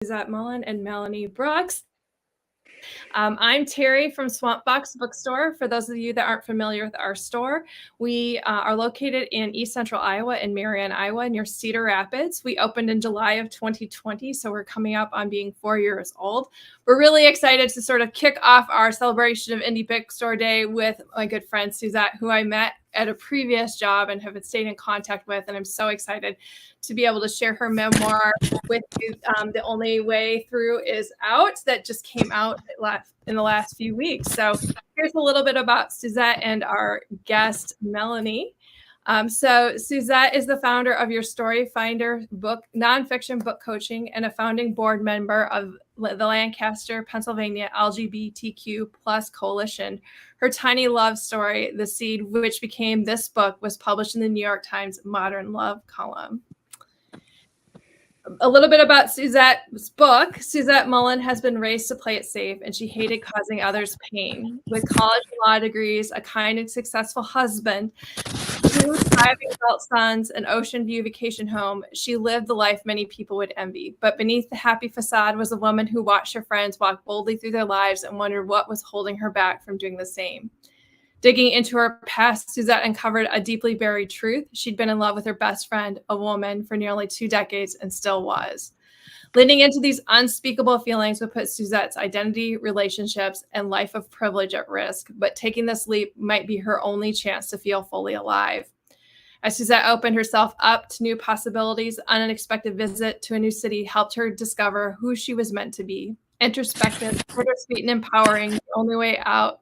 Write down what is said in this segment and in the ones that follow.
Suzette Mullen and Melanie Brooks. I'm Terry from Swamp Box Bookstore. For those of you that aren't familiar with our store, we are located in East Central Iowa in Marion, Iowa, near Cedar Rapids. We opened in July of 2020, so we're coming up on being 4 years old. We're really excited to sort of kick off our celebration of Indie Bookstore Day with my good friend Suzette, who I met at a previous job and have stayed in contact with. And I'm so excited to be able to share her memoir with you. The Only Way Through is out, that just came out in the last few weeks. So here's a little bit about Suzette and our guest, Melanie. So Suzette is the founder of Your Story Finder book, nonfiction book coaching, and a founding board member of the Lancaster, Pennsylvania LGBTQ+ Coalition. Her tiny love story, The Seed, which became this book, was published in the New York Times Modern Love column. A little bit about Suzette's book. Suzette Mullen has been raised to play it safe, and she hated causing others pain. With college and law degrees, a kind and successful husband, 2 thriving adult sons, an Ocean View vacation home, she lived the life many people would envy. But beneath the happy facade was a woman who watched her friends walk boldly through their lives and wondered what was holding her back from doing the same. Digging into her past, Suzette uncovered a deeply buried truth. She'd been in love with her best friend, a woman, for nearly 2 decades and still was. Leaning into these unspeakable feelings would put Suzette's identity, relationships, and life of privilege at risk, but taking this leap might be her only chance to feel fully alive. As Suzette opened herself up to new possibilities, an unexpected visit to a new city helped her discover who she was meant to be. Introspective, bittersweet, and empowering. The Only Way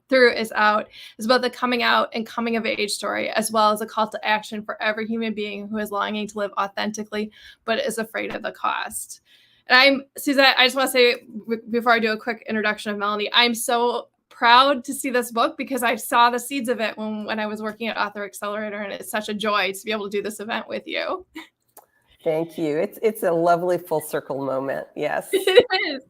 Through is out is both a coming out and coming of age story, as well as a call to action for every human being who is longing to live authentically, but is afraid of the cost. And Suzette, I just want to say, before I do a quick introduction of Melanie, I'm so proud to see this book because I saw the seeds of it when I was working at Author Accelerator, and it's such a joy to be able to do this event with you. Thank you. It's a lovely full circle moment. Yes. It is.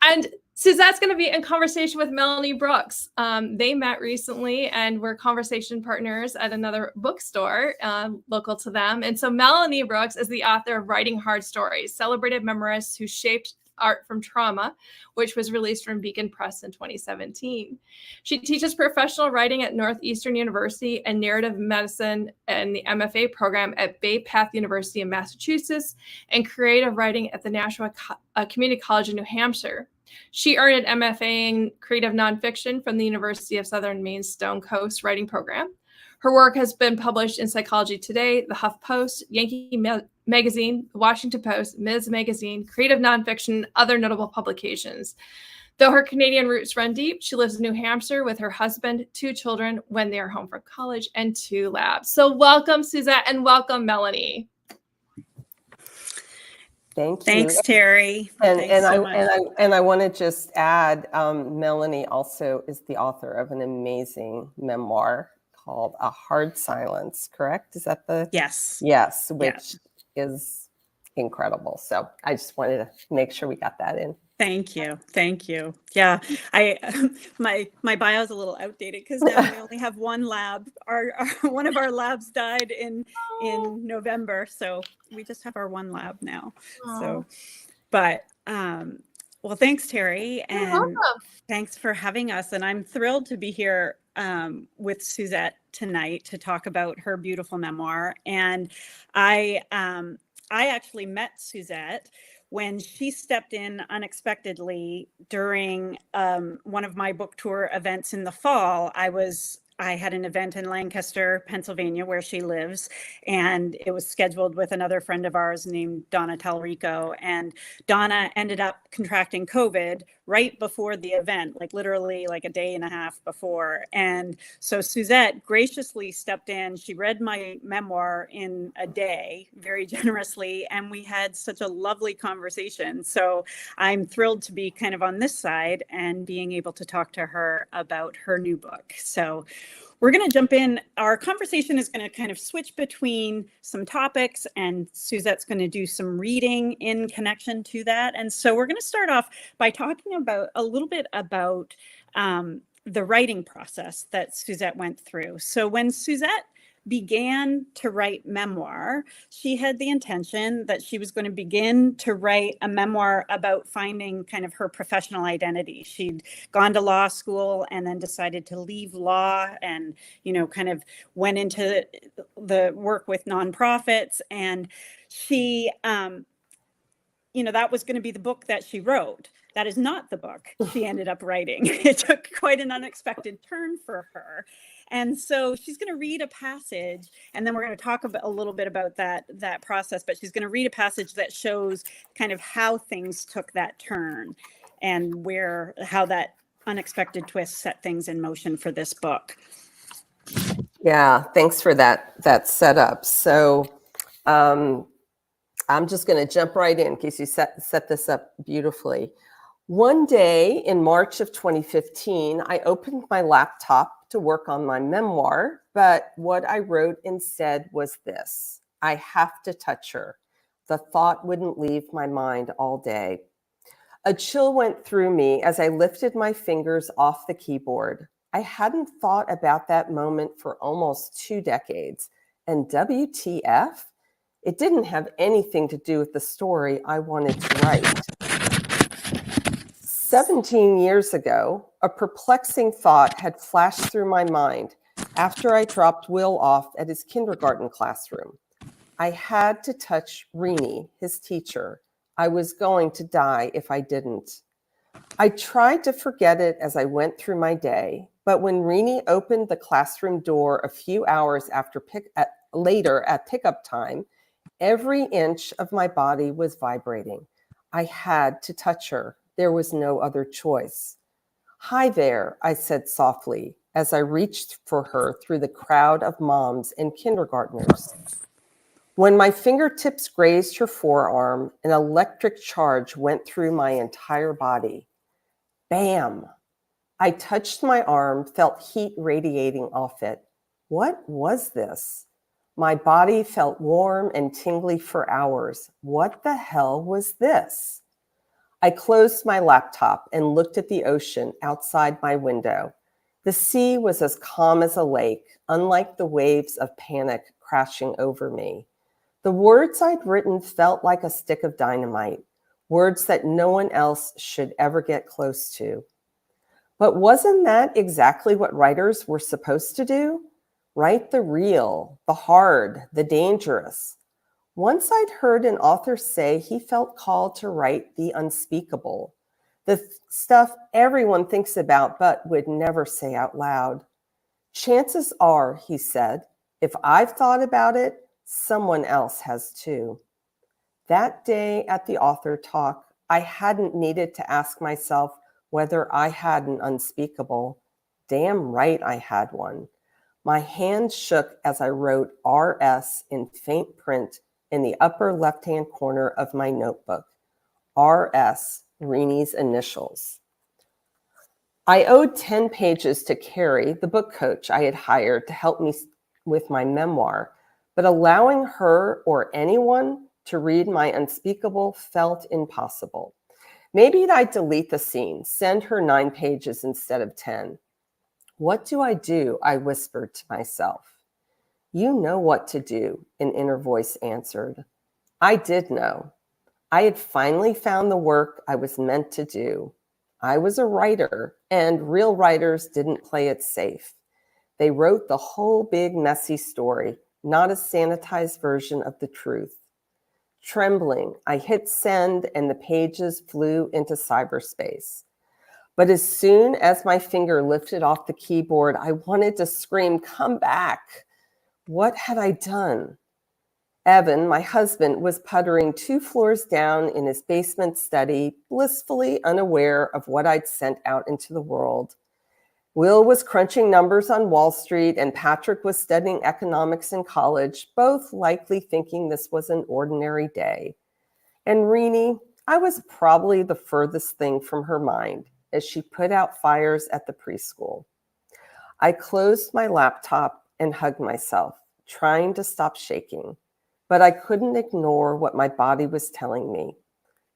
And Suzette's going to be in conversation with Melanie Brooks. They met recently and were conversation partners at another bookstore local to them. And so Melanie Brooks is the author of Writing Hard Stories, celebrated memoirist who shaped art from trauma, which was released from Beacon Press in 2017. She teaches professional writing at Northeastern University and narrative medicine and the MFA program at Bay Path University in Massachusetts and creative writing at the National Community College in New Hampshire. She earned an MFA in creative nonfiction from the University of Southern Maine's Stone Coast writing program. Her work has been published in Psychology Today, The HuffPost, Yankee Magazine, The Washington Post, Ms. Magazine, Creative Nonfiction, and other notable publications. Though her Canadian roots run deep, she lives in New Hampshire with her husband, 2 children when they are home from college, and 2 labs. So welcome, Suzette, and welcome, Melanie. Thank you. Thanks, Terry. And I want to just add, Melanie also is the author of an amazing memoir called A Hard Silence, correct? Is that the? Yes. Yes, which is incredible. So I just wanted to make sure we got that in. Thank you. Thank you. Yeah, my bio is a little outdated because now we only have 1 lab. One of our labs died in November, so we just have our 1 lab now. Aww. So, but well, thanks, Terry, and thanks for having us. And I'm thrilled to be here with Suzette tonight to talk about her beautiful memoir. And I actually met Suzette when she stepped in unexpectedly during one of my book tour events in the fall. I had an event in Lancaster, Pennsylvania, where she lives, and it was scheduled with another friend of ours named Donna Talrico. And Donna ended up contracting COVID right before the event, like literally like a day and a half before. And so Suzette graciously stepped in. She read my memoir in a day, very generously, and we had such a lovely conversation. So I'm thrilled to be kind of on this side and being able to talk to her about her new book. So we're going to jump in. Our conversation is going to kind of switch between some topics, and Suzette's going to do some reading in connection to that. And so we're going to start off by talking about a little bit about the writing process that Suzette went through. So when Suzette began to write memoir, she had the intention that she was going to begin to write a memoir about finding kind of her professional identity. She'd gone to law school and then decided to leave law and, kind of went into the work with nonprofits. And she, that was going to be the book that she wrote. That is not the book she ended up writing. It took quite an unexpected turn for her. And so she's going to read a passage, and then we're going to talk a little bit about that process, but she's going to read a passage that shows kind of how things took that turn and how that unexpected twist set things in motion for this book. Yeah, thanks for that setup. So I'm just going to jump right in case you set this up beautifully. One day in March of 2015, I opened my laptop to work on my memoir, but what I wrote instead was this: I have to touch her. The thought wouldn't leave my mind all day. A chill went through me as I lifted my fingers off the keyboard. I hadn't thought about that moment for almost 2 decades. And WTF? It didn't have anything to do with the story I wanted to write. 17 years ago, a perplexing thought had flashed through my mind after I dropped Will off at his kindergarten classroom. I had to touch Rini, his teacher. I was going to die if I didn't. I tried to forget it as I went through my day, but when Rini opened the classroom door a few hours later at pickup time, every inch of my body was vibrating. I had to touch her. There was no other choice. Hi there, I said softly as I reached for her through the crowd of moms and kindergartners. When my fingertips grazed her forearm, an electric charge went through my entire body. Bam! I touched my arm, felt heat radiating off it. What was this? My body felt warm and tingly for hours. What the hell was this? I closed my laptop and looked at the ocean outside my window. The sea was as calm as a lake, unlike the waves of panic crashing over me. The words I'd written felt like a stick of dynamite, words that no one else should ever get close to. But wasn't that exactly what writers were supposed to do? Write the real, the hard, the dangerous. Once I'd heard an author say he felt called to write the unspeakable, the stuff everyone thinks about but would never say out loud. Chances are, he said, if I've thought about it, someone else has too. That day at the author talk, I hadn't needed to ask myself whether I had an unspeakable. Damn right I had one. My hand shook as I wrote RS in faint print in the upper left-hand corner of my notebook. RS, Rini's initials. I owed 10 pages to Carrie, the book coach I had hired to help me with my memoir, but allowing her or anyone to read my unspeakable felt impossible. Maybe I'd delete the scene, send her 9 pages instead of 10. What do? I whispered to myself. You know what to do, an inner voice answered. I did know. I had finally found the work I was meant to do. I was a writer, and real writers didn't play it safe. They wrote the whole big messy story, not a sanitized version of the truth. Trembling, I hit send and the pages flew into cyberspace. But as soon as my finger lifted off the keyboard, I wanted to scream, come back. What had I done? Evan, my husband, was puttering 2 floors down in his basement study, blissfully unaware of what I'd sent out into the world. Will was crunching numbers on Wall Street, and Patrick was studying economics in college, both likely thinking this was an ordinary day. And Rini, I was probably the furthest thing from her mind as she put out fires at the preschool. I closed my laptop and hugged myself, trying to stop shaking, but I couldn't ignore what my body was telling me.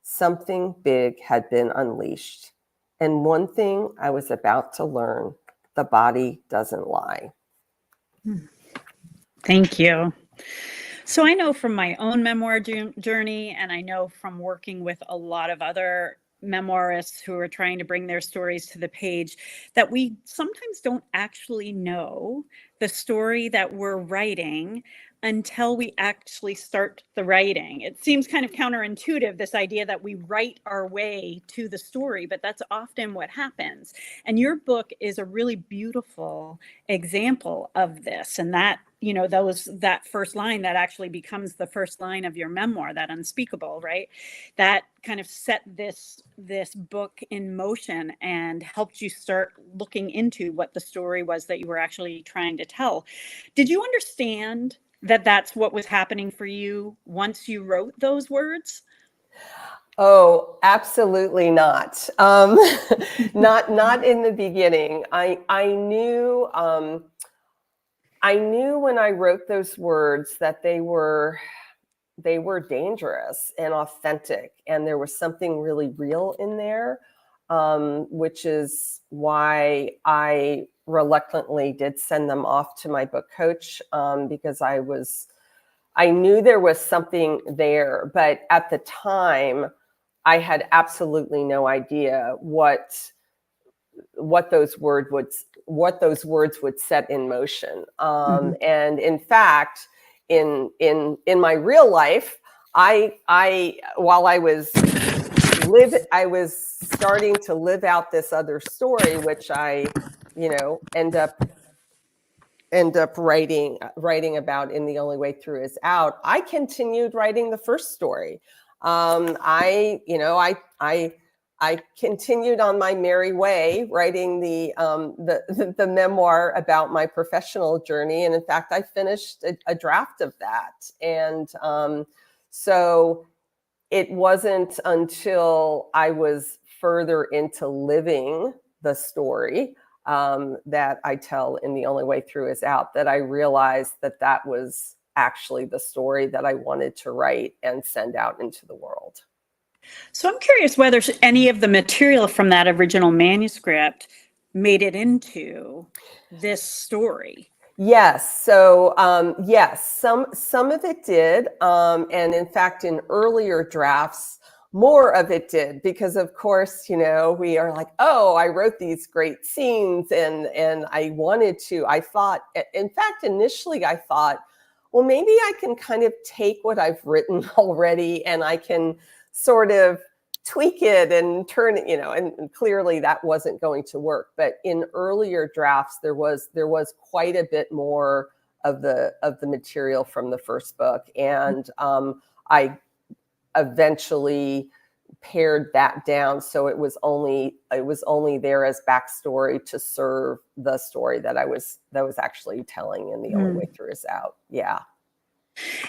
Something big had been unleashed. And one thing I was about to learn, the body doesn't lie. Thank you. So I know from my own memoir journey, and I know from working with a lot of other memoirists who are trying to bring their stories to the page, that we sometimes don't actually know the story that we're writing until we actually start the writing. It seems kind of counterintuitive, this idea that we write our way to the story, but that's often what happens. And your book is a really beautiful example of this. And that, you know, that first line that actually becomes the first line of your memoir, that unspeakable, right? That kind of set this book in motion and helped you start looking into what the story was that you were actually trying to tell. Did you understand that that's what was happening for you once you wrote those words? Oh, absolutely not. Not in the beginning. I knew when I wrote those words that they were dangerous and authentic, and there was something really real in there, which is why I reluctantly did send them off to my book coach, because I knew there was something there, but at the time, I had absolutely no idea what those words would set in motion. And in fact, in my real life, while I was starting to live out this other story, which I, end up writing about in The Only Way Through Is Out, I continued writing the first story. I continued on my merry way, writing the memoir about my professional journey, and in fact, I finished a draft of that. And so it wasn't until I was further into living the story that I tell in The Only Way Through Is Out that I realized that was actually the story that I wanted to write and send out into the world. So I'm curious whether any of the material from that original manuscript made it into this story. Yes. So yes, some of it did, and in fact, in earlier drafts, more of it did, because of course, we are like, oh, I wrote these great scenes, and I wanted to. I thought, in fact, initially, I thought, well, maybe I can kind of take what I've written already, and I can sort of tweak it and turn it, and clearly that wasn't going to work. But in earlier drafts, there was quite a bit more of the material from the first book, and I eventually pared that down, so it was only there as backstory to serve the story that I was actually telling in The Only Way Through Is Out. Yeah.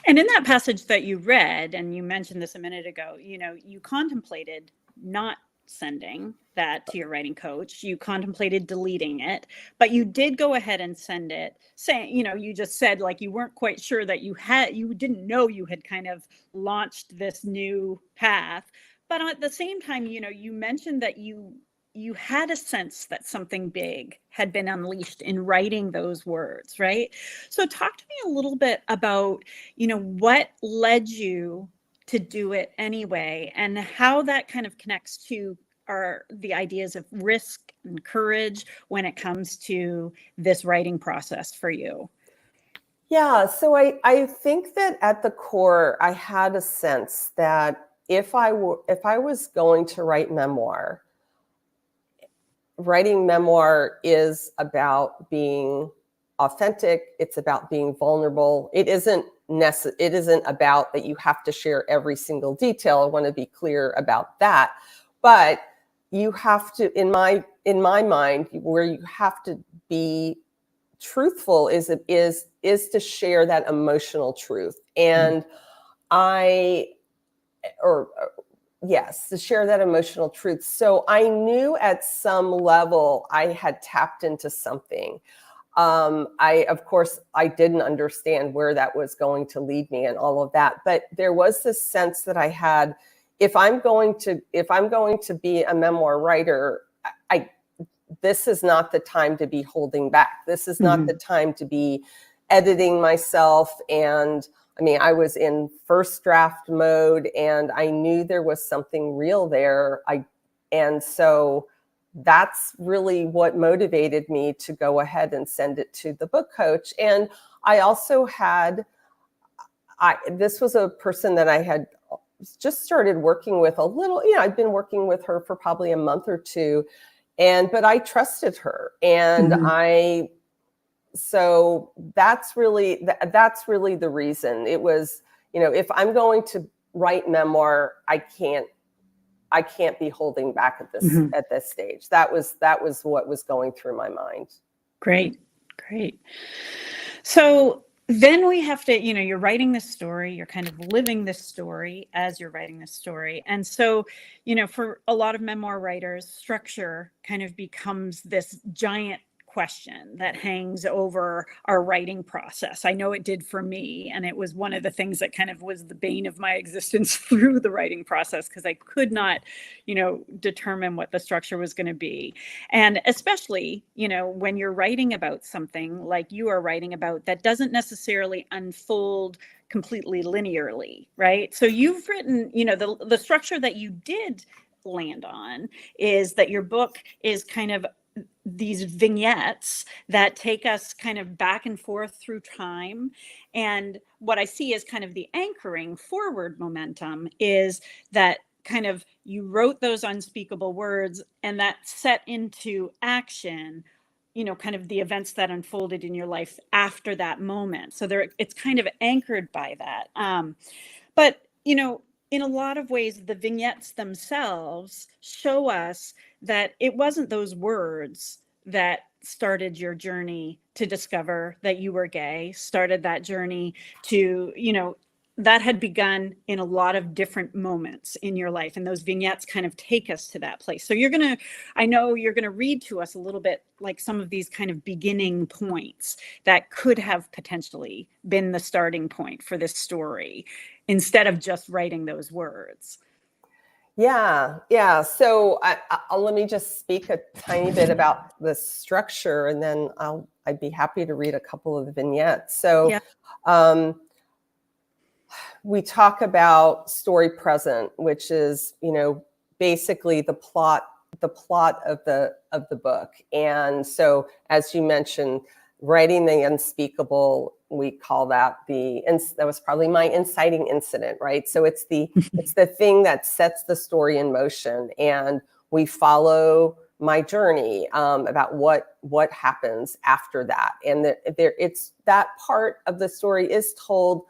And in that passage that you read, and you mentioned this a minute ago, you contemplated not sending that to your writing coach. You contemplated deleting it, but you did go ahead and send it, saying, you just said like you weren't quite sure that you didn't know you had kind of launched this new path. But at the same time, you mentioned that you had a sense that something big had been unleashed in writing those words, right? So talk to me a little bit about, what led you to do it anyway, and how that kind of connects to the ideas of risk and courage when it comes to this writing process for you. Yeah, so I think that at the core, I had a sense that if I was going to write memoir, writing memoir is about being authentic. It's about being vulnerable. It isn't about that you have to share every single detail. I want to be clear about that. But you have to, in my mind, where you have to be truthful is to share that emotional truth. And yes, to share that emotional truth. So I knew at some level I had tapped into something. Of course, I didn't understand where that was going to lead me and all of that, but there was this sense that I had, if I'm going to be a memoir writer, this is not the time to be holding back. This is not the time to be editing myself. And I mean, I was in first draft mode, and I knew there was something real there. And so that's really what motivated me to go ahead and send it to the book coach. And I also had, this was a person that I had just started working with a little, I'd been working with her for probably a month or two, but I trusted her. And so that's really the reason. It was, if I'm going to write memoir, I can't be holding back at this stage. That was what was going through my mind. Great. So then we have to, you're writing this story, you're kind of living this story as you're writing this story. And so, for a lot of memoir writers, structure kind of becomes this giant question that hangs over our writing process. I know it did for me, and it was one of the things that kind of was the bane of my existence through the writing process, because I could not, determine what the structure was going to be. And especially, when you're writing about something like you are writing about that doesn't necessarily unfold completely linearly, right? So you've written, the structure that you did land on is that your book is kind of these vignettes that take us kind of back and forth through time. And what I see as kind of the anchoring forward momentum is that kind of you wrote those unspeakable words, and that set into action, kind of the events that unfolded in your life after that moment. So it's kind of anchored by that. But, in a lot of ways, the vignettes themselves show us that it wasn't those words that started your journey to discover that you were gay, started that journey to, that had begun in a lot of different moments in your life. And those vignettes kind of take us to that place. So I know you're going to read to us a little bit like some of these kind of beginning points that could have potentially been the starting point for this story, instead of just writing those words. Yeah. So let me just speak a tiny bit about the structure, and then I'd be happy to read a couple of the vignettes. So we talk about story present, which is, basically the plot of the book. And so, as you mentioned, writing the unspeakable, we call that that was probably my inciting incident, right? So it's the thing that sets the story in motion, and we follow my journey about what happens after that. And it's that part of the story is told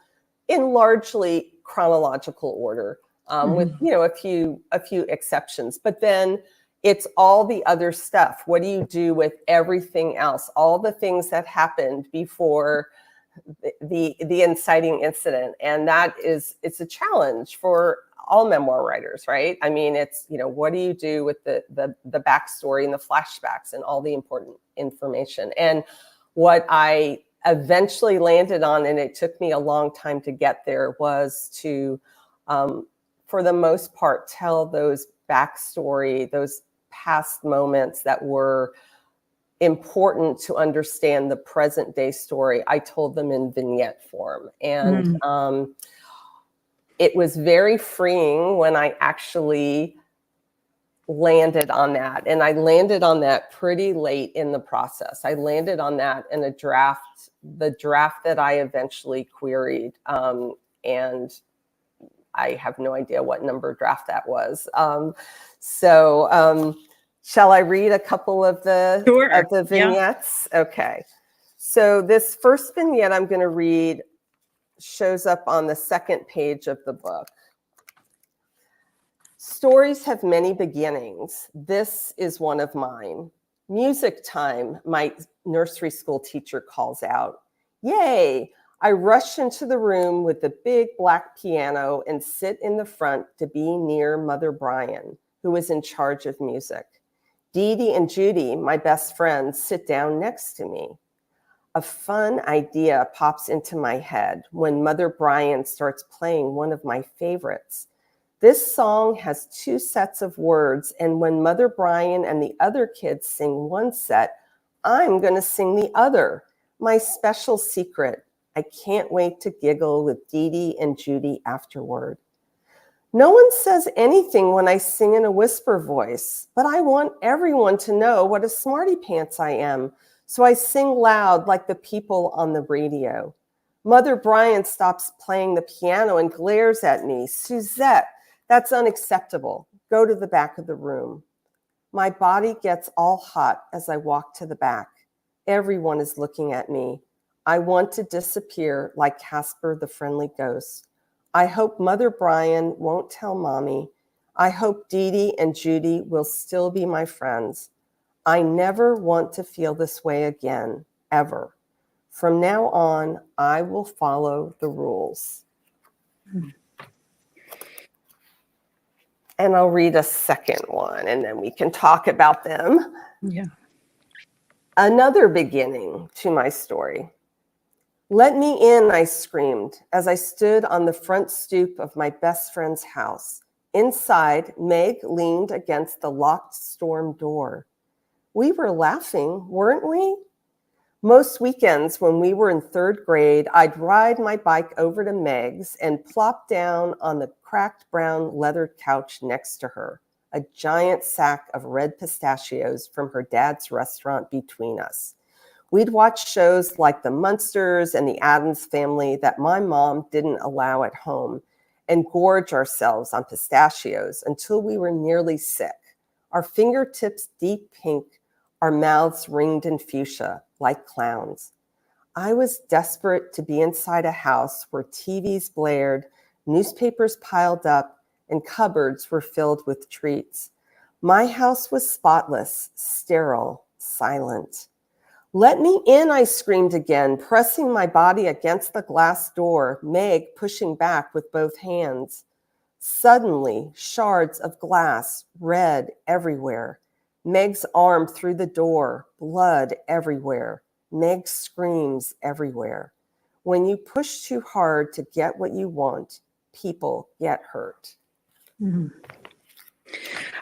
in largely chronological order, with a few exceptions, but then it's all the other stuff. What do you do with everything else? All the things that happened before the inciting incident. And it's a challenge for all memoir writers, right? I mean, it's, what do you do with the backstory and the flashbacks and all the important information? And what I eventually landed on, and it took me a long time to get there, was to, for the most part, tell those backstory, those past moments that were important to understand the present day story. I told them in vignette form. And it was very freeing when I actually landed on that. And I landed on that pretty late in the process. I landed on that in the draft that I eventually queried. And I have no idea what number draft that was. Shall I read a couple of the vignettes? Yeah. Okay. So this first vignette I'm going to read shows up on the second page of the book. Stories have many beginnings. This is one of mine. Music time, my nursery school teacher calls out. Yay! I rush into the room with the big black piano and sit in the front to be near Mother Brian, who is in charge of music. Dee Dee and Judy, my best friends, sit down next to me. A fun idea pops into my head when Mother Brian starts playing one of my favorites. This song has 2 sets of words, and when Mother Brian and the other kids sing one set, I'm going to sing the other. my special secret. I can't wait to giggle with Dee Dee and Judy afterward. No one says anything when I sing in a whisper voice, but I want everyone to know what a smarty pants I am, so I sing loud like the people on the radio. Mother Brian stops playing the piano and glares at me. Suzette, that's unacceptable. Go to the back of the room. My body gets all hot as I walk to the back. Everyone is looking at me. I want to disappear like Casper the Friendly Ghost. I hope Mother Brian won't tell Mommy. I hope Dee Dee and Judy will still be my friends. I never want to feel this way again, ever. From now on, I will follow the rules. And I'll read a second one, and then we can talk about them. Yeah. Another beginning to my story. Let me in, I screamed as I stood on the front stoop of my best friend's house. Inside, Meg leaned against the locked storm door. We were laughing, weren't we? Most weekends when we were in third grade, I'd ride my bike over to Meg's and plop down on the cracked brown leather couch next to her, a giant sack of red pistachios from her dad's restaurant between us. We'd watch shows like The Munsters and The Addams Family that my mom didn't allow at home and gorge ourselves on pistachios until we were nearly sick, our fingertips deep pink, our mouths ringed in fuchsia like clowns. I was desperate to be inside a house where TVs blared, newspapers piled up, and cupboards were filled with treats. My house was spotless, sterile, silent. Let me in, I screamed again, pressing my body against the glass door, Meg pushing back with both hands. Suddenly, shards of glass, red everywhere. Meg's arm through the door, blood everywhere. Meg's screams everywhere. When you push too hard to get what you want, people get hurt. Mm-hmm.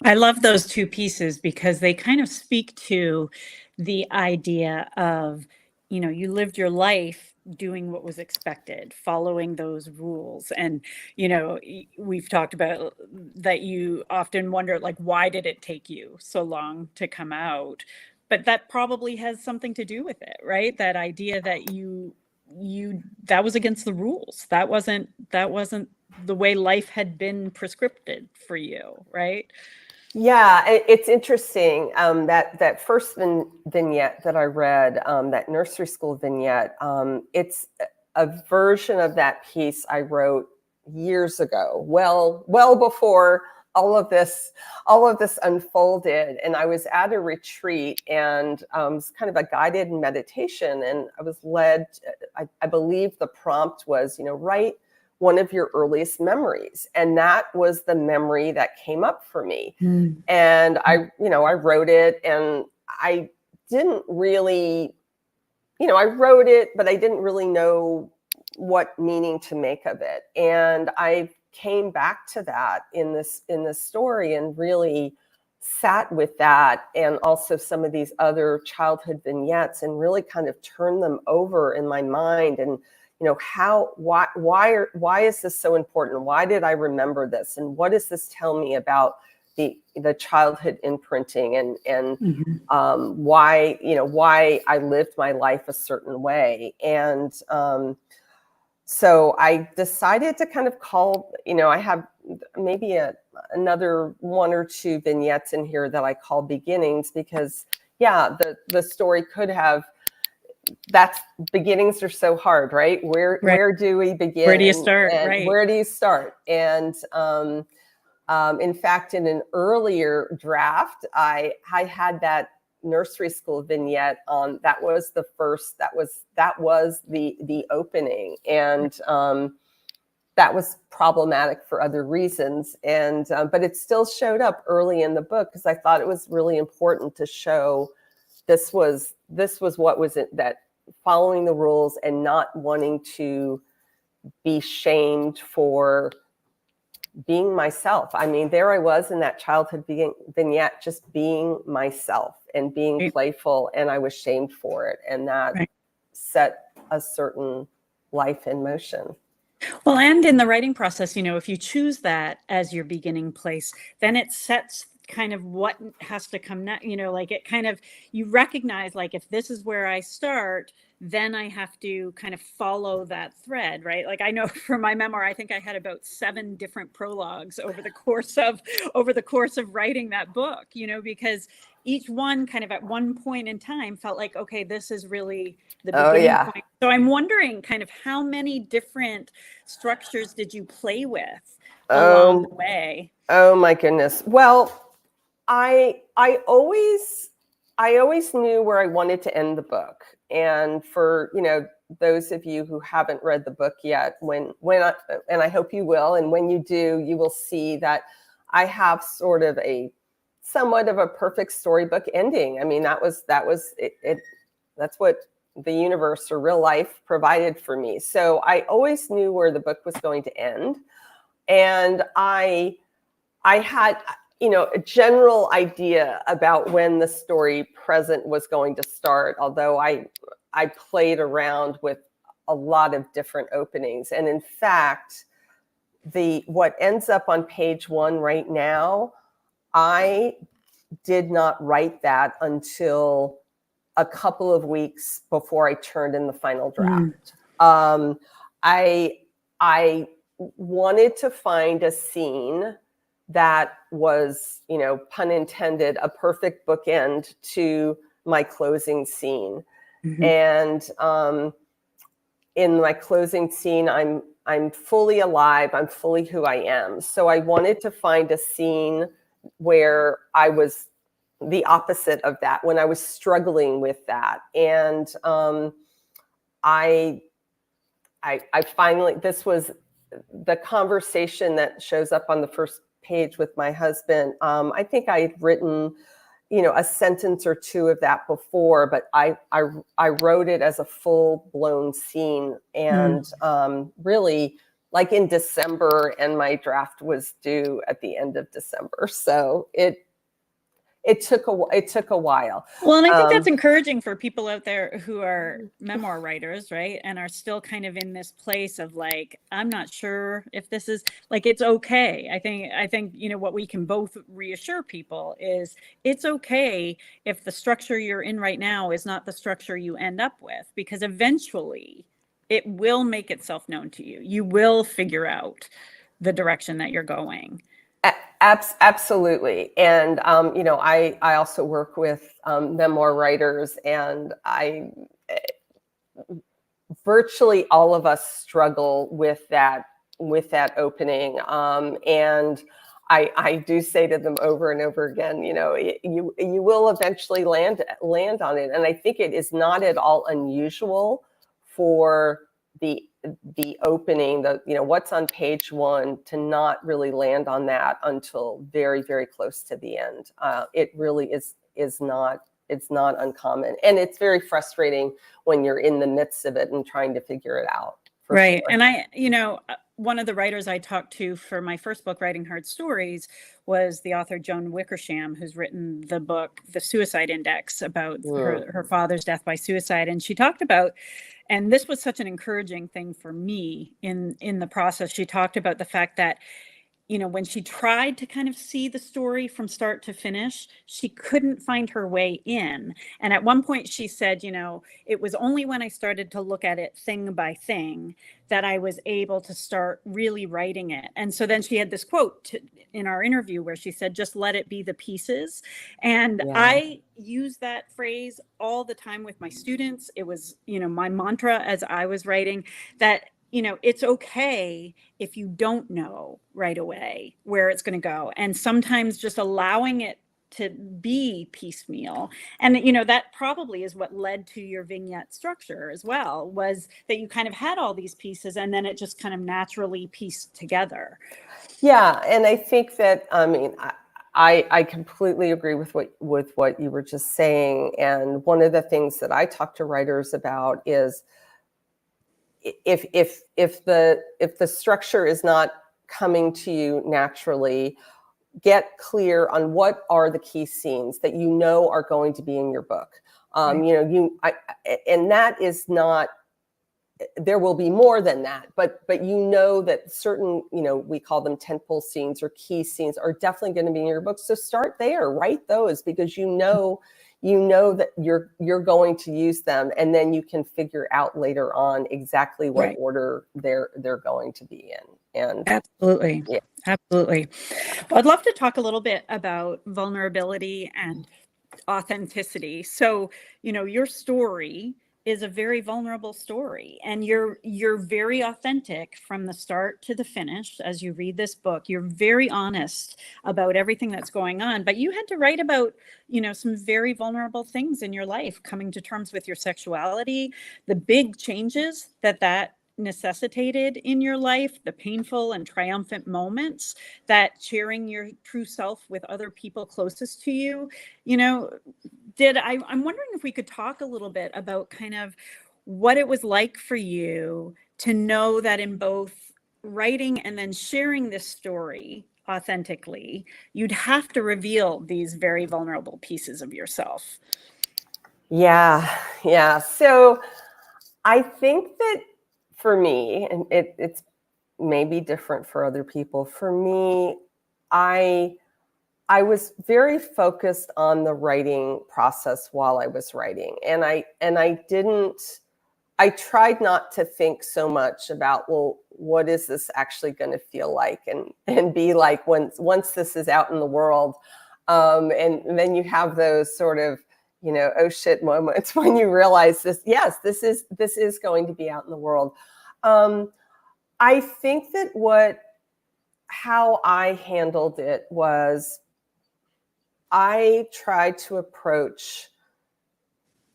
I love those two pieces because they kind of speak to the idea of, you know, you lived your life doing what was expected, following those rules. And, you know, we've talked about that you often wonder, like, why did it take you so long to come out? But that probably has something to do with it, right? That idea that that was against the rules. That wasn't the way life had been prescripted for you, right? Yeah, it's interesting. That first vignette that I read, that nursery school vignette, it's a version of that piece I wrote years ago, well before all of this unfolded. And I was at a retreat, and it was kind of a guided meditation, and I was led. I believe the prompt was, write one of your earliest memories. And that was the memory that came up for me. Mm. And I wrote it, and I didn't really, I wrote it, but I didn't really know what meaning to make of it. And I came back to that in this story and really sat with that, and also some of these other childhood vignettes, and really kind of turned them over in my mind. And why is this so important? Why did I remember this? And what does this tell me about the childhood imprinting, and mm-hmm. Why I lived my life a certain way? And so I decided to kind of call, I have maybe another one or two vignettes in here that I call beginnings, because the story could have, beginnings are so hard, right? Where do we begin? Where do you start? Right. Where do you start? And in fact, in an earlier draft, I had that nursery school vignette on. That was the first. That was the opening, and that was problematic for other reasons. And but it still showed up early in the book because I thought it was really important to show this was what was it, that following the rules and not wanting to be shamed for being myself. I mean, there I was in that childhood vignette, just being myself and being playful, and I was shamed for it. And that set a certain life in motion. Well, and in the writing process, if you choose that as your beginning place, then it sets kind of what has to come next, like it kind of, you recognize, like, if this is where I start, then I have to kind of follow that thread, right? Like, I know for my memoir, I think I had about 7 different prologues over the course of writing that book, because each one kind of at one point in time felt like, okay, this is really the beginning point. So I'm wondering kind of how many different structures did you play with along the way? Oh my goodness. Well, I always knew where I wanted to end the book. And for, those of you who haven't read the book yet, and I hope you will, and when you do, you will see that I have sort of somewhat of a perfect storybook ending. I mean, that was it. That's what the universe or real life provided for me. So I always knew where the book was going to end. And I had, a general idea about when the story present was going to start, although I played around with a lot of different openings. And in fact, what ends up on page 1 right now, I did not write that until a couple of weeks before I turned in the final draft. I wanted to find a scene that was, pun intended, a perfect bookend to my closing scene. And in my closing scene, I'm fully alive. I'm fully who I am. So I wanted to find a scene where I was the opposite of that, when I was struggling with that. And I finally, this was the conversation that shows up on the first page with my husband. I think I had written, a sentence or two of that before, but I wrote it as a full blown scene, and really like in December, and my draft was due at the end of December. So it took a while. Well, and I think that's encouraging for people out there who are memoir writers, right? And are still kind of in this place of like, I'm not sure if this is, like, it's okay. I think, what we can both reassure people is it's okay if the structure you're in right now is not the structure you end up with, because eventually it will make itself known to you. You will figure out the direction that you're going. Absolutely. And, I also work with memoir writers, and virtually all of us struggle with that opening. And I do say to them over and over again, you will eventually land on it. And I think it is not at all unusual for the opening, what's on page 1, to not really land on that until very, very close to the end. It really is not, it's not uncommon. And it's very frustrating when you're in the midst of it and trying to figure it out. Right. Sure. And one of the writers I talked to for my first book, Writing Hard Stories, was the author Joan Wickersham, who's written the book, The Suicide Index, about her father's death by suicide. And she talked about, and this was such an encouraging thing for me in the process, she talked about the fact that, when she tried to kind of see the story from start to finish, she couldn't find her way in. And at one point she said, it was only when I started to look at it thing by thing that I was able to start really writing it. And so then she had this quote in our interview where she said, just let it be the pieces. And I use that phrase all the time with my students. It was, my mantra as I was writing, that it's okay if you don't know right away where it's going to go. And sometimes just allowing it to be piecemeal. And, that probably is what led to your vignette structure as well, was that you kind of had all these pieces and then it just kind of naturally pieced together. Yeah. And I think that, I completely agree with what you were just saying. And one of the things that I talk to writers about is, if the structure is not coming to you naturally, get clear on what are the key scenes that are going to be in your book. And that is not, there will be more than that, but that certain, we call them tentpole scenes or key scenes are definitely going to be in your book. So start there, write those, because you know that you're going to use them, and then you can figure out later on exactly what order they're going to be in. And absolutely. Yeah. Absolutely. Well, I'd love to talk a little bit about vulnerability and authenticity. So, your story is a very vulnerable story, and you're very authentic from the start to the finish. As you read this book, you're very honest about everything that's going on, but you had to write about, some very vulnerable things in your life, coming to terms with your sexuality, the big changes that necessitated in your life, the painful and triumphant moments, that sharing your true self with other people closest to you, I'm wondering if we could talk a little bit about kind of what it was like for you to know that in both writing and then sharing this story authentically, you'd have to reveal these very vulnerable pieces of yourself. Yeah. So I think that for me, and it's maybe different for other people. For me, I was very focused on the writing process while I was writing. And I tried not to think so much about, well, what is this actually going to feel like? And be like, once this is out in the world, and then you have those sort of, oh shit moments when you realize this is going to be out in the world. I think that how I handled it was, I tried to approach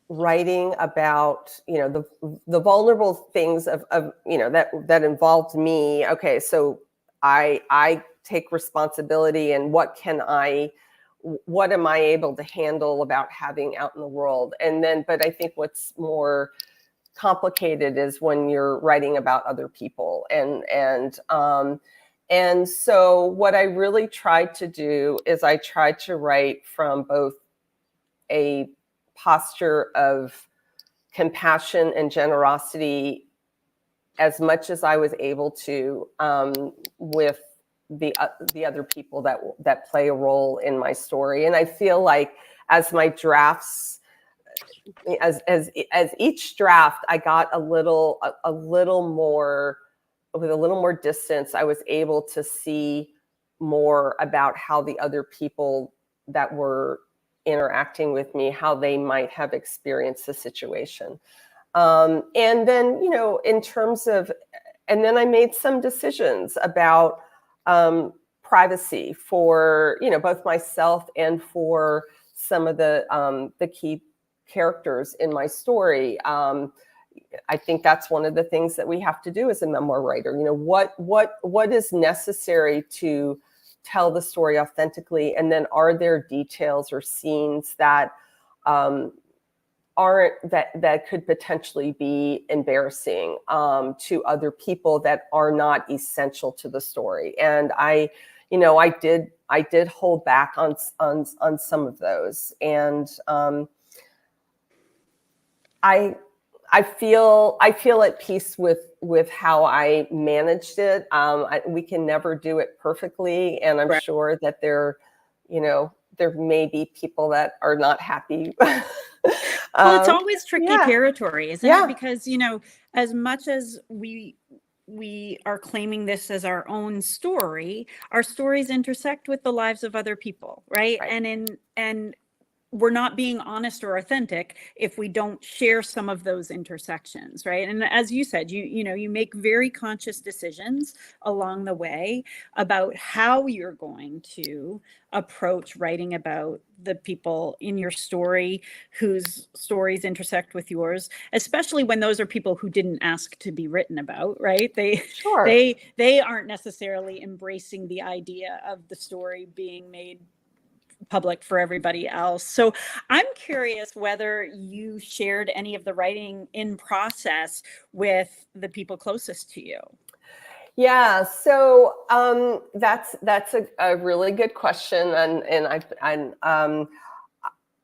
writing about, the vulnerable things of that involved me. Okay, so I take responsibility, and what am I able to handle about having out in the world? And then, but I think what's more complicated is when you're writing about other people, and so what I really tried to do is I tried to write from both a posture of compassion and generosity as much as I was able to, with the other people that play a role in my story. And I feel like as my drafts, as each draft, I got a little more, with a little more distance, I was able to see more about how the other people that were interacting with me, how they might have experienced the situation. And then, in terms of, and then I made some decisions about privacy for, both myself and for some of the key characters in my story. I think that's one of the things that we have to do as a memoir writer. What is necessary to tell the story authentically, and then are there details or scenes that that could potentially be embarrassing to other people, that are not essential to the story? And I did hold back on some of those, and I feel at peace with how I managed it. We can never do it perfectly, and I'm sure that there may be people that are not happy. Well, it's always tricky territory, isn't it? Because as much as we are claiming this as our own story, our stories intersect with the lives of other people, right? And we're not being honest or authentic if we don't share some of those intersections, right? And as you said, you make very conscious decisions along the way about how you're going to approach writing about the people in your story whose stories intersect with yours, especially when those are people who didn't ask to be written about, right? They aren't necessarily embracing the idea of the story being made public for everybody else. So I'm curious whether you shared any of the writing in process with the people closest to you. Yeah, so that's a really good question, and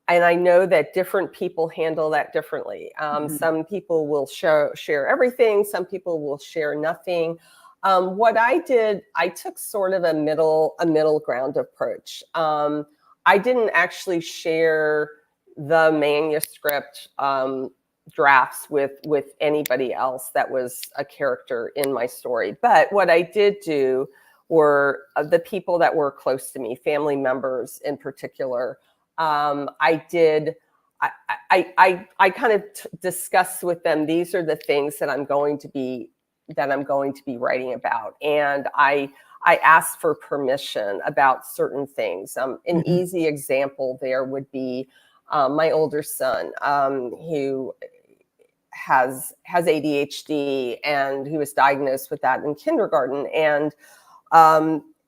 I know that different people handle that differently. Some people will share everything. Some people will share nothing. What I did, I took sort of a middle ground approach. I didn't actually share the manuscript drafts with anybody else that was a character in my story. But what I did do were the people that were close to me, family members in particular. I kind of discussed with them, these are the things that I'm going to be writing about. And I asked for permission about certain things. An easy example there would be my older son, who has ADHD, and he was diagnosed with that in kindergarten. And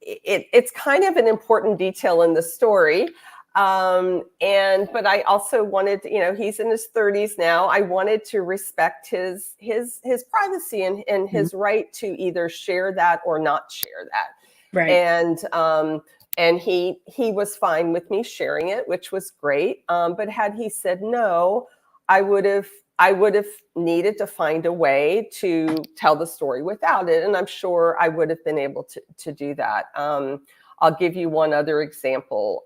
it's kind of an important detail in the story. But I also wanted, he's in his 30s now. I wanted to respect his privacy and his right to either share that or not share that. Right. And he was fine with me sharing it, which was great. But had he said no, I would have needed to find a way to tell the story without it. And I'm sure I would have been able to do that. I'll give you one other example.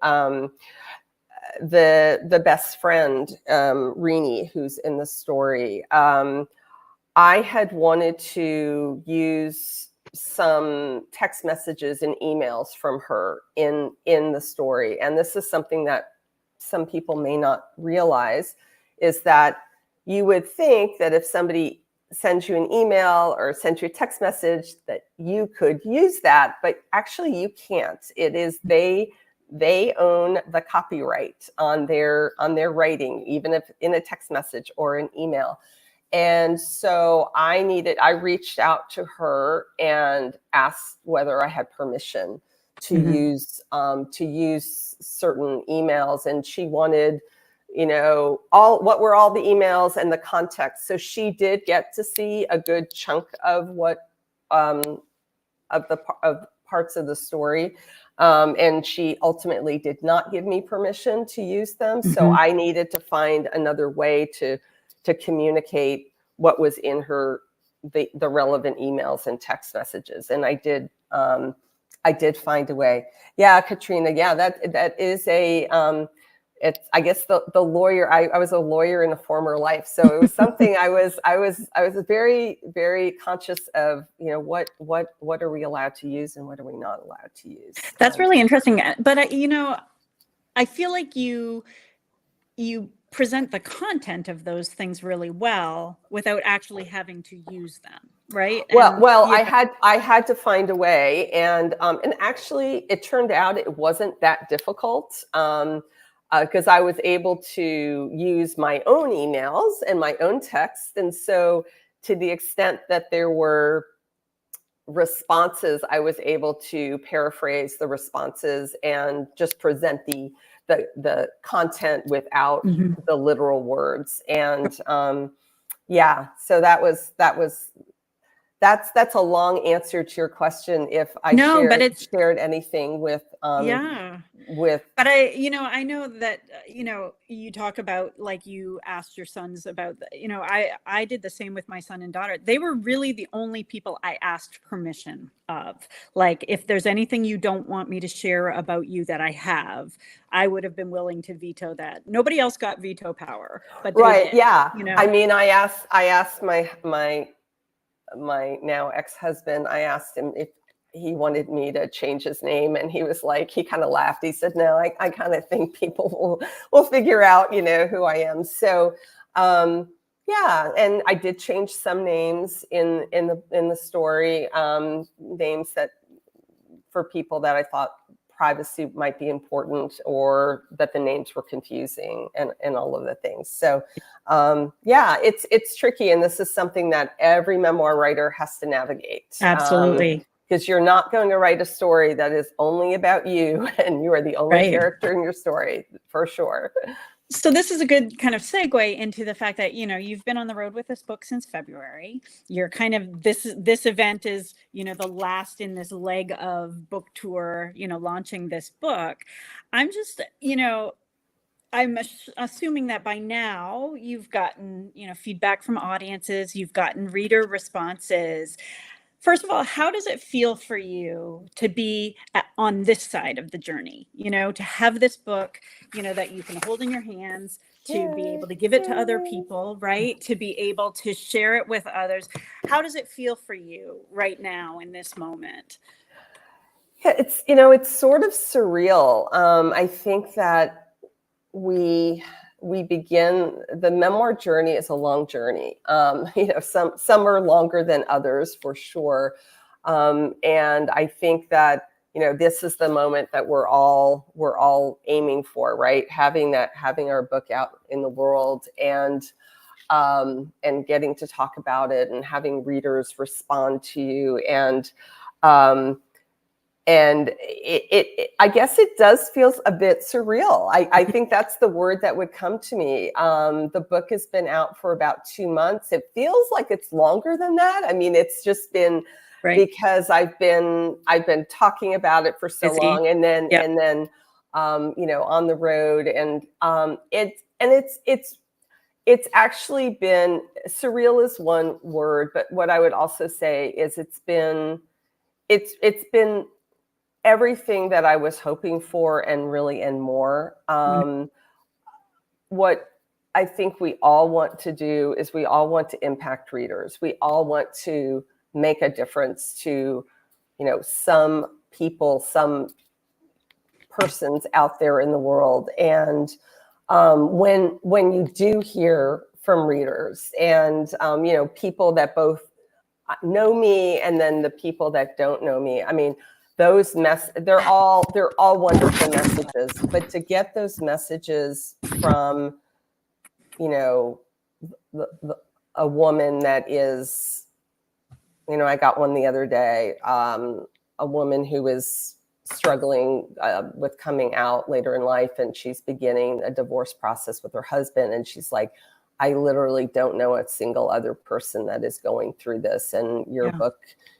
The best friend, Rini, who's in the story, I had wanted to use some text messages and emails from her in the story. And this is something that some people may not realize, is that you would think that if somebody sends you an email or sends you a text message that you could use that, but actually you can't. It is they own the copyright on their writing, even if in a text message or an email. And so I reached out to her and asked whether I had permission to use certain emails, and she wanted what were all the emails and the context. So she did get to see a good chunk of what of parts of the story. And she ultimately did not give me permission to use them. So I needed to find another way to communicate what was in the relevant emails and text messages. And I did find a way. Yeah, Katrina. Yeah, that is a I guess the lawyer, I was a lawyer in a former life. So it was something I was very, very conscious of, what are we allowed to use and what are we not allowed to use. That's really interesting. But I feel like you present the content of those things really well without actually having to use them, right? Well, I had to find a way, and actually it turned out it wasn't that difficult. Because I was able to use my own emails and my own text. And so to the extent that there were responses, I was able to paraphrase the responses and just present the content without the literal words. And so that's a long answer to your question. If I shared anything with but I know that you talk about, like, you asked your sons about I did the same with my son and daughter. They were really the only people I asked permission of. Like, if there's anything you don't want me to share about you that I have, I would have been willing to veto that. Nobody else got veto power, but they did, I mean, I asked my now ex-husband, I asked him if he wanted me to change his name, and he was like, he kind of laughed. He said, no, I kind of think people will figure out, who I am. So, and I did change some names in the story, names that for people that I thought privacy might be important, or that the names were confusing, and all of the things. So it's tricky, and this is something that every memoir writer has to navigate. Absolutely. Because you're not going to write a story that is only about you, and you are the only character in your story, for sure. So this is a good kind of segue into the fact that, you've been on the road with this book since February. You're kind of, this event is, the last in this leg of book tour, launching this book. I'm just, I'm assuming that by now you've gotten, feedback from audiences, you've gotten reader responses. First of all, how does it feel for you to be on this side of the journey? To have this book, that you can hold in your hands, to be able to give it to other people, right? To be able to share it with others. How does it feel for you right now in this moment? Yeah, it's sort of surreal. I think that we begin the memoir journey is a long journey. Some are longer than others for sure. And I think that this is the moment that we're all aiming for, right? Having our book out in the world and getting to talk about it and having readers respond to you and I guess it does feel a bit surreal. I think that's the word that would come to me. The book has been out for about 2 months. It feels like it's longer than that. I mean, it's just been because I've been talking about it for so long, and then on the road, and it's actually been surreal is one word, but what I would also say is it's been everything that I was hoping for and more. What I think we all want to do is we all want to impact readers. We all want to make a difference to, some people, some persons out there in the world. And when you do hear from readers and, people that both know me and then the people that don't know me, I mean, they're all wonderful messages, but to get those messages from a woman that is, I got one the other day, a woman who is struggling with coming out later in life, and she's beginning a divorce process with her husband, and she's like, I literally don't know a single other person that is going through this, and your book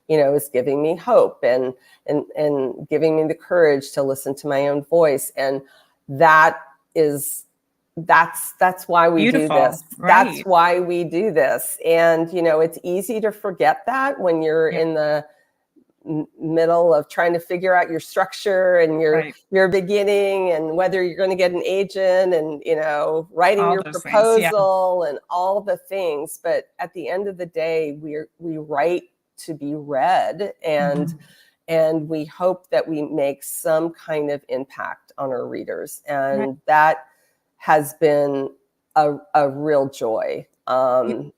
is giving me hope and giving me the courage to listen to my own voice. And that's why we do this. Right. That's why we do this. And, it's easy to forget that when you're in the middle of trying to figure out your structure and your beginning and whether you're going to get an agent and, writing all your proposal and all the things. But at the end of the day, we write to be read, and we hope that we make some kind of impact on our readers. And that has been a real joy. Well,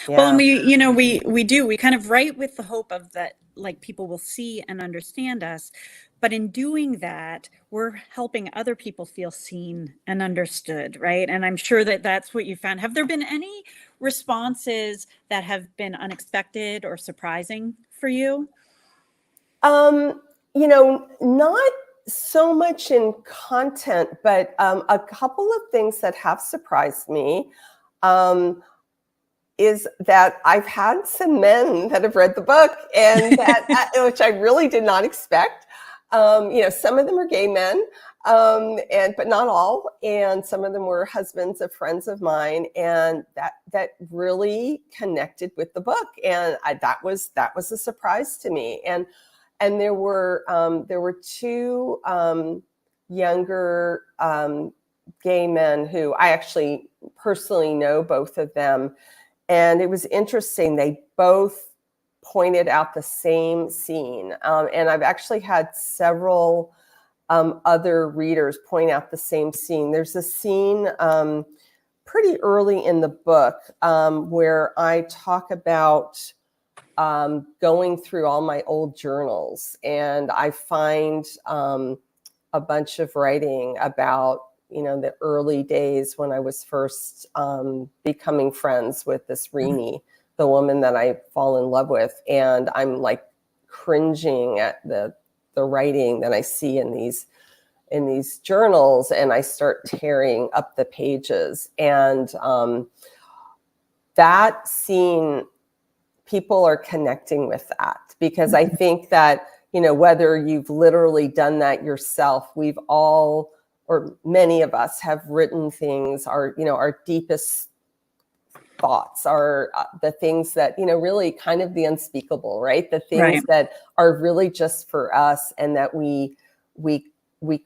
and we kind of write with the hope of that, like, people will see and understand us. But in doing that, we're helping other people feel seen and understood, right? And I'm sure that that's what you found. Have there been any responses that have been unexpected or surprising for you? Not so much in content, but a couple of things that have surprised me is that I've had some men that have read the book, and that which I really did not expect. Some of them are gay men, but not all. And some of them were husbands of friends of mine, and that really connected with the book. And that was a surprise to me. And there were two younger gay men who I actually personally know both of them. And it was interesting. They both pointed out the same scene. And I've actually had several other readers point out the same scene. There's a scene pretty early in the book where I talk about going through all my old journals, and I find a bunch of writing about the early days when I was first becoming friends with this Rini, the woman that I fall in love with. And I'm like cringing at the writing that I see in these journals, and I start tearing up the pages. And that scene, people are connecting with that, because I think that, whether you've literally done that yourself, we've all or many of us have written things, our deepest thoughts are the things that, really kind of the unspeakable, right? The things that are really just for us, and that we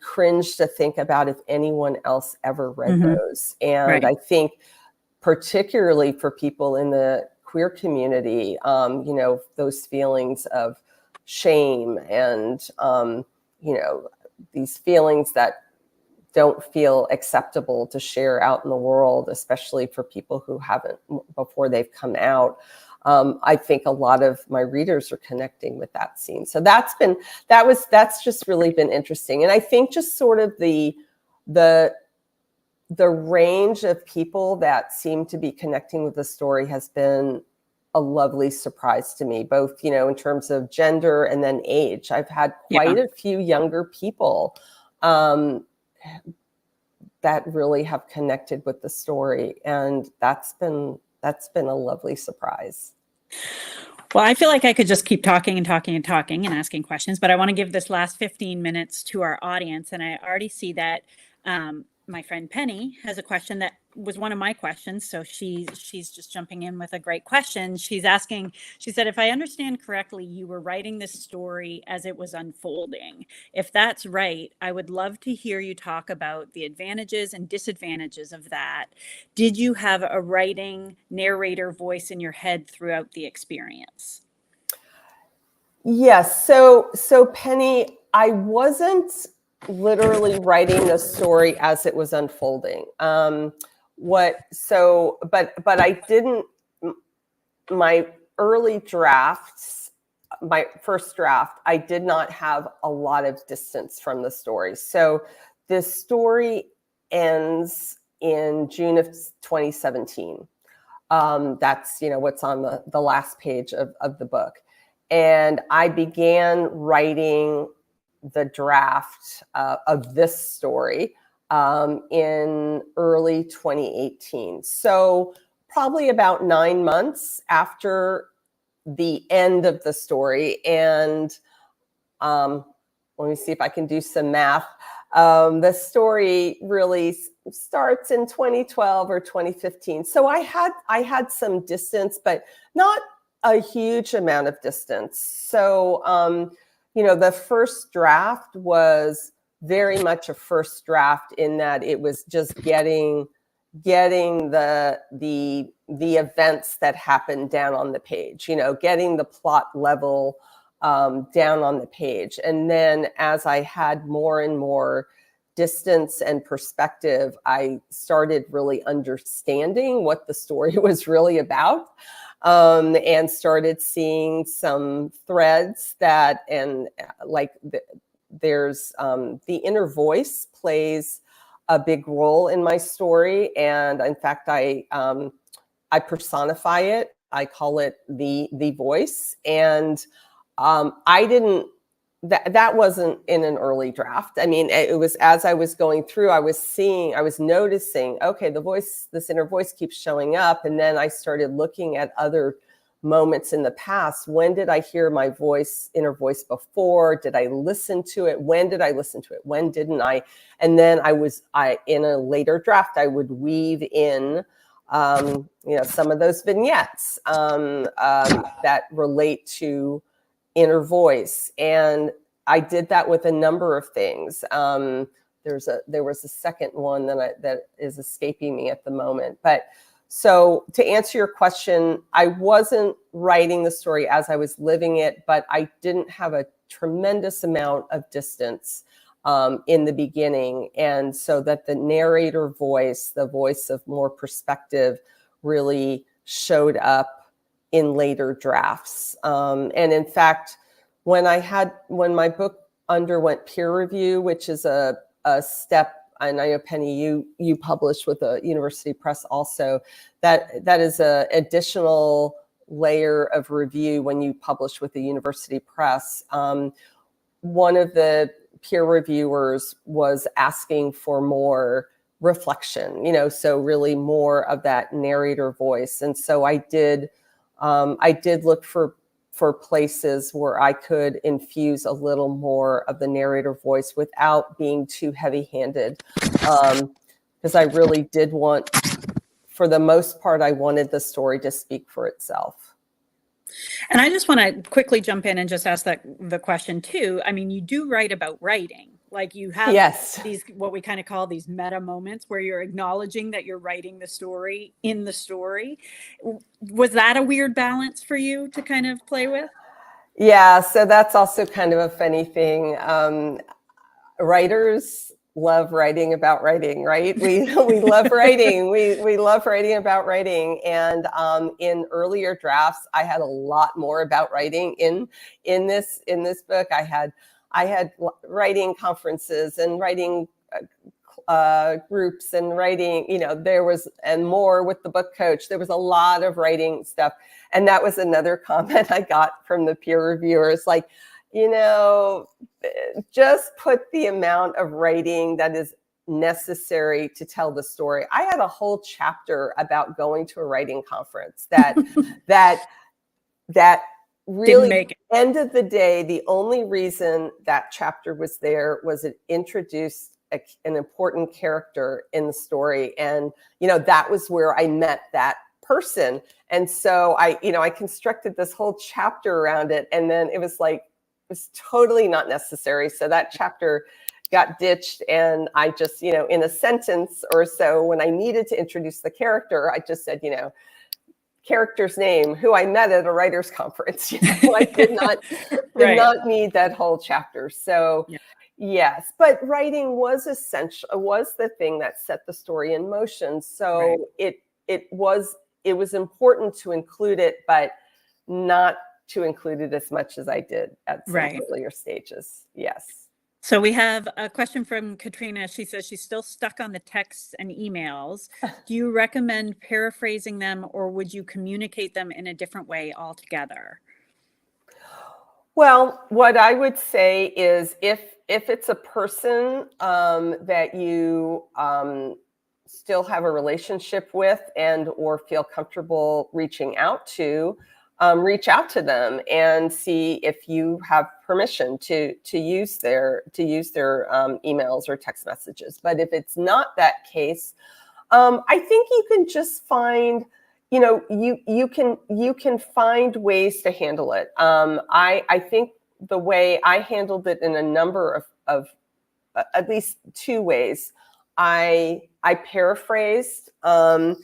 cringe to think about if anyone else ever read those. And I think particularly for people in the queer community, those feelings of shame and, these feelings that don't feel acceptable to share out in the world, especially for people who haven't before they've come out. I think a lot of my readers are connecting with that scene. So that's just really been interesting. And I think just sort of the range of people that seem to be connecting with the story has been a lovely surprise to me, both, in terms of gender and then age. I've had quite a few younger people that really have connected with the story. And that's been a lovely surprise. Well, I feel like I could just keep talking and talking and talking and asking questions, but I want to give this last 15 minutes to our audience. And I already see that my friend Penny has a question that was one of my questions. So she's just jumping in with a great question. She's asking, she said, if I understand correctly, you were writing this story as it was unfolding. If that's right, I would love to hear you talk about the advantages and disadvantages of that. Did you have a writing narrator voice in your head throughout the experience? Yes. So Penny, I wasn't literally writing the story as it was unfolding. But I didn't, my early drafts, my first draft, I did not have a lot of distance from the story. So this story ends in June of 2017. That's, what's on the last page of the book. And I began writing the draft of this story in early 2018. So probably about 9 months after the end of the story. And let me see if I can do some math. The story really starts in 2012 or 2015. So I had some distance, but not a huge amount of distance. So, the first draft was very much a first draft in that it was just getting the events that happened down on the page, getting the plot level down on the page. And then as I had more and more distance and perspective, I started really understanding what the story was really about. And started seeing some threads there's the inner voice plays a big role in my story. And in fact, I personify it. I call it the voice. And that wasn't in an early draft. I mean, it was as I was going through, I was noticing, okay, this inner voice keeps showing up. And then I started looking at other moments in the past. When did I hear my inner voice before? Did I listen to it? When did I listen to it? When didn't I? And then in a later draft, I would weave in, some of those vignettes that relate to inner voice. And I did that with a number of things. There was a second one that is escaping me at the moment. But so to answer your question, I wasn't writing the story as I was living it, but I didn't have a tremendous amount of distance in the beginning. And so that the narrator voice, the voice of more perspective, really showed up in later drafts. And in fact, when my book underwent peer review, which is a step, and I know, Penny, you published with a university press also, that is a additional layer of review when you publish with a university press. One of the peer reviewers was asking for more reflection, so really more of that narrator voice. And so I did look for for places where I could infuse a little more of the narrator voice without being too heavy-handed. Because I really did want, for the most part, I wanted the story to speak for itself. And I just want to quickly jump in and just ask the question too. I mean, you do write about writing. Like you have these, what we kind of call these meta moments where you're acknowledging that you're writing the story in the story. Was that a weird balance for you to kind of play with? Yeah, so that's also kind of a funny thing. Writers love writing about writing, right? We love writing. We love writing about writing. And in earlier drafts, I had a lot more about writing in this book. I had writing conferences and writing groups and writing, and more with the book coach. There was a lot of writing stuff. And that was another comment I got from the peer reviewers, like, just put the amount of writing that is necessary to tell the story. I had a whole chapter about going to a writing conference that really, make it. End of the day, the only reason that chapter was there was it introduced an important character in the story. And, that was where I met that person. And so I constructed this whole chapter around it. And then it was totally not necessary. So that chapter got ditched. And I just, in a sentence or so, when I needed to introduce the character, I just said, character's name, who I met at a writer's conference. I did not need that whole chapter. So yes, but writing was essential, was the thing that set the story in motion. So it was important to include it, but not to include it as much as I did at some earlier stages. Yes. So we have a question from Katrina. She says she's still stuck on the texts and emails. Do you recommend paraphrasing them, or would you communicate them in a different way altogether? Well, what I would say is if it's a person that you still have a relationship with and or feel comfortable reaching out to, reach out to them and see if you have permission to use their emails or text messages. But if it's not that case, I think you can just find, you can find ways to handle it. I think the way I handled it in a number of at least two ways. I paraphrased. There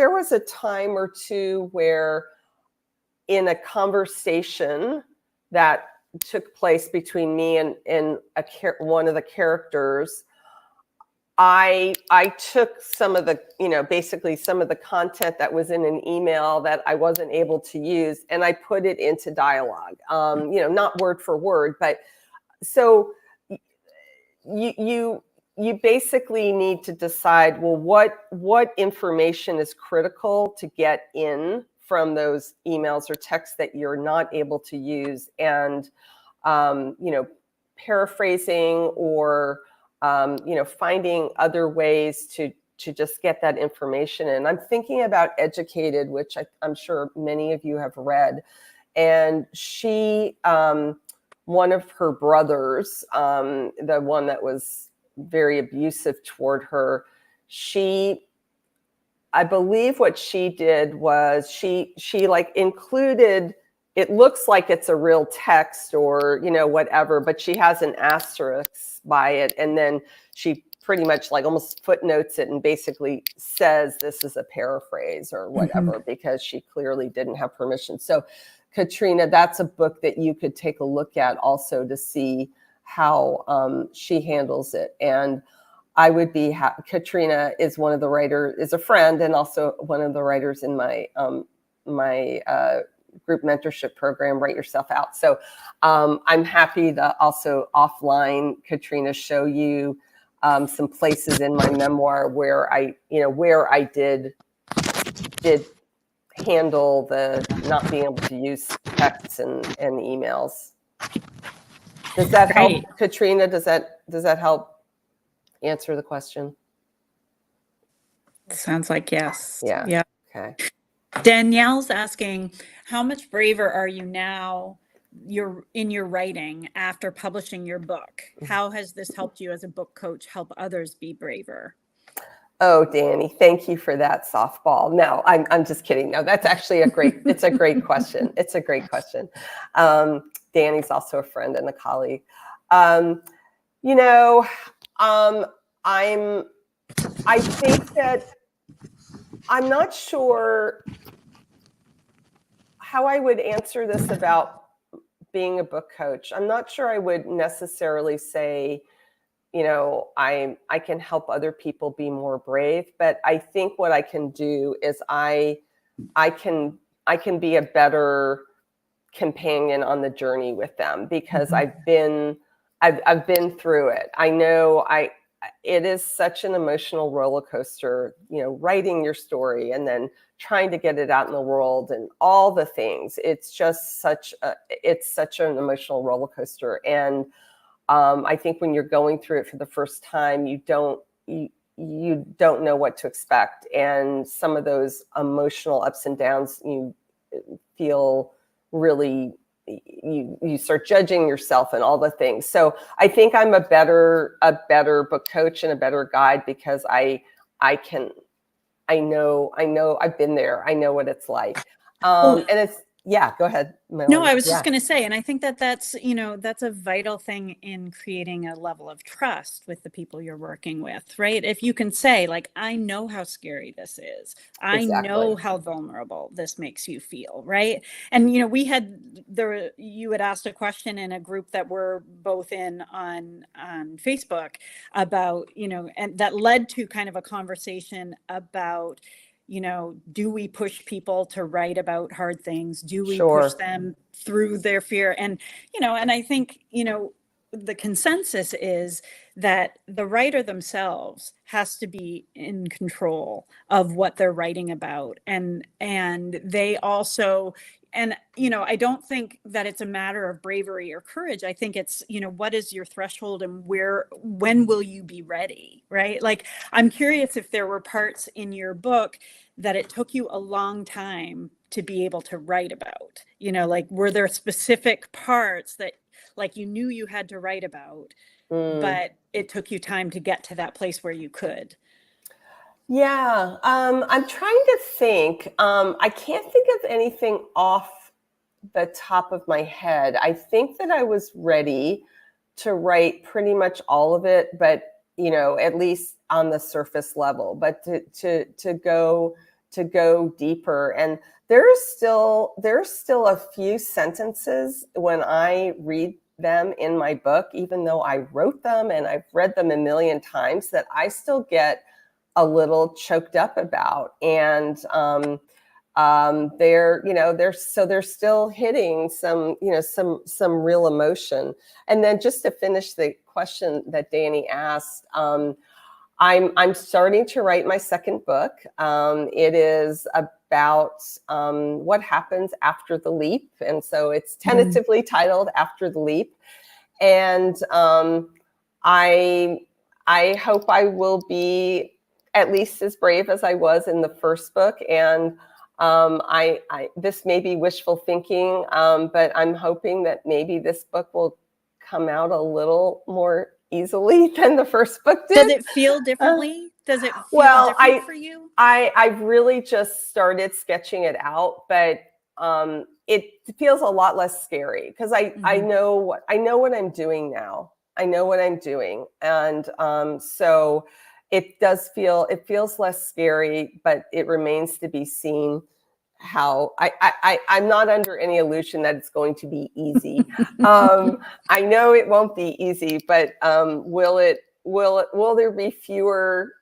was a time or two where in a conversation that took place between me and one of the characters, I took some of the, basically some of the content that was in an email that I wasn't able to use, and I put it into dialogue, not word for word, but so you basically need to decide, well, what information is critical to get in from those emails or texts that you're not able to use, and paraphrasing or finding other ways to just get that information in. I'm thinking about Educated, which I'm sure many of you have read, and she, one of her brothers, the one that was very abusive toward her, I believe what she did was she included, it looks like it's a real text or whatever, but she has an asterisk by it, and then she pretty much almost footnotes it and basically says this is a paraphrase or whatever, because she clearly didn't have permission. So Katrina, that's a book that you could take a look at also to see how she handles it. And I would be Katrina is one of the writers, is a friend, and also one of the writers in my group mentorship program, Write Yourself Out. So I'm happy to also offline, Katrina, show you some places in my memoir where I did handle the not being able to use texts and emails. Does that help, Katrina? Does that help answer the question? Sounds like yes. Yeah. Yeah. Okay. Danielle's asking, how much braver are you now in your writing after publishing your book? How has this helped you as a book coach help others be braver? Oh, Danny, thank you for that softball. No, I'm just kidding. No, that's actually it's a great question. It's a great question. Danny's also a friend and a colleague. You know, I think that I'm not sure how I would answer this about being a book coach. I'm not sure I would necessarily say, you know, I can help other people be more brave, but I think what I can do is I can be a better companion on the journey with them, because I've been through it. I know it is such an emotional roller coaster, you know, writing your story and then trying to get it out in the world and all the things. It's just such an emotional roller coaster. And I think when you're going through it for the first time, you don't know what to expect. And some of those emotional ups and downs, you feel really, you start judging yourself and all the things. So I think I'm a better book coach and a better guide, because I know I've been there. I know what it's like. And it's, yeah, go ahead, Melanie. No, I was just going to say, and I think that that's a vital thing in creating a level of trust with the people you're working with, right? If you can say, like, I know how scary this is. I know how vulnerable this makes you feel, right? And, you know, you had asked a question in a group that we're both in on Facebook about, you know, and that led to kind of a conversation about, you know, do we push people to write about hard things? Do we push them through their fear? And, you know, and I think, you know, the consensus is that the writer themselves has to be in control of what they're writing about. And they also, and, you know, I don't think that it's a matter of bravery or courage. I think it's, you know, what is your threshold and when will you be ready, right? Like, I'm curious if there were parts in your book that it took you a long time to be able to write about, you know, like, were there specific parts that, like, you knew you had to write about, but it took you time to get to that place where you could? Yeah, I'm trying to think. I can't think of anything off the top of my head. I think that I was ready to write pretty much all of it, but, you know, at least on the surface level. But to go deeper, and there's still a few sentences when I read them in my book, even though I wrote them and I've read them a million times, that I still get a little choked up about. And they're still hitting some, you know, some real emotion. And then just to finish the question that Danny asked, I'm starting to write my second book. It is about what happens after the leap, and so it's tentatively titled After the Leap. And I hope I will be at least as brave as I was in the first book. And this may be wishful thinking, but I'm hoping that maybe this book will come out a little more easily than the first book did. Does it feel differently? Does it feel different for you? I've really just started sketching it out, but it feels a lot less scary, because I know what I'm doing now. I know what I'm doing, and so it feels less scary, but it remains to be seen how I'm not under any illusion that it's going to be easy. I know it won't be easy, but will there be fewer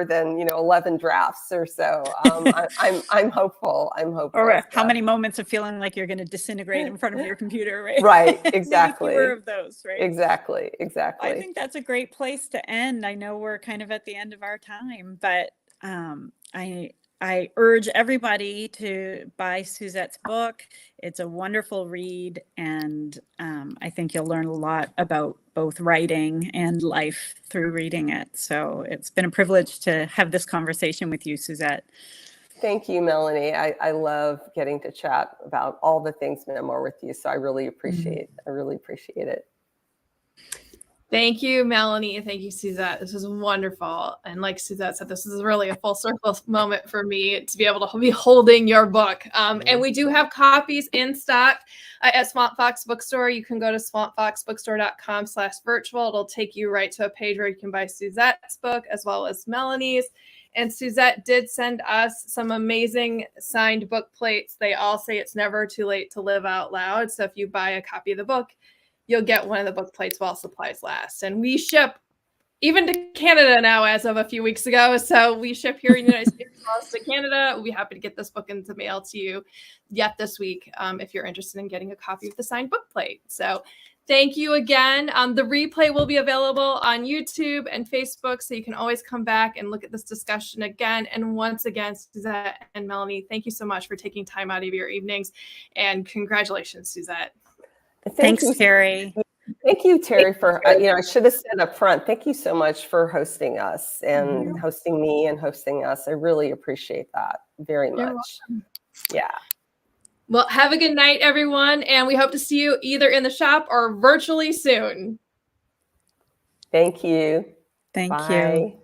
than, you know, 11 drafts or so? I'm hopeful. Or how many moments of feeling like you're going to disintegrate in front of your computer, right? Right, exactly. Maybe fewer of those, right? Exactly. I think that's a great place to end. I know we're kind of at the end of our time, but I urge everybody to buy Suzette's book. It's a wonderful read, and I think you'll learn a lot about both writing and life through reading it. So it's been a privilege to have this conversation with you, Suzette. Thank you, Melanie. I love getting to chat about all the things memoir with you. So I really appreciate it. Thank you, Melanie. Thank you, Suzette. This was wonderful. And like Suzette said, this is really a full circle moment for me to be able to be holding your book. And we do have copies in stock at Swamp Fox Bookstore. You can go to swampfoxbookstore.com/virtual. It'll take you right to a page where you can buy Suzette's book as well as Melanie's. And Suzette did send us some amazing signed book plates. They all say it's never too late to live out loud. So if you buy a copy of the book, you'll get one of the book plates while supplies last. And we ship even to Canada now as of a few weeks ago. So we ship here in the United States as well as to Canada. We'll be happy to get this book into the mail to you yet this week if you're interested in getting a copy of the signed book plate. So thank you again. The replay will be available on YouTube and Facebook, so you can always come back and look at this discussion again. And once again, Suzette and Melanie, thank you so much for taking time out of your evenings. And congratulations, Suzette. Thanks, Terry. Thank you, Terry, for, I should have said up front, thank you so much for hosting us and hosting me and hosting us. I really appreciate that very much. Yeah. Well, have a good night, everyone. And we hope to see you either in the shop or virtually soon. Thank you. Thank Bye. you.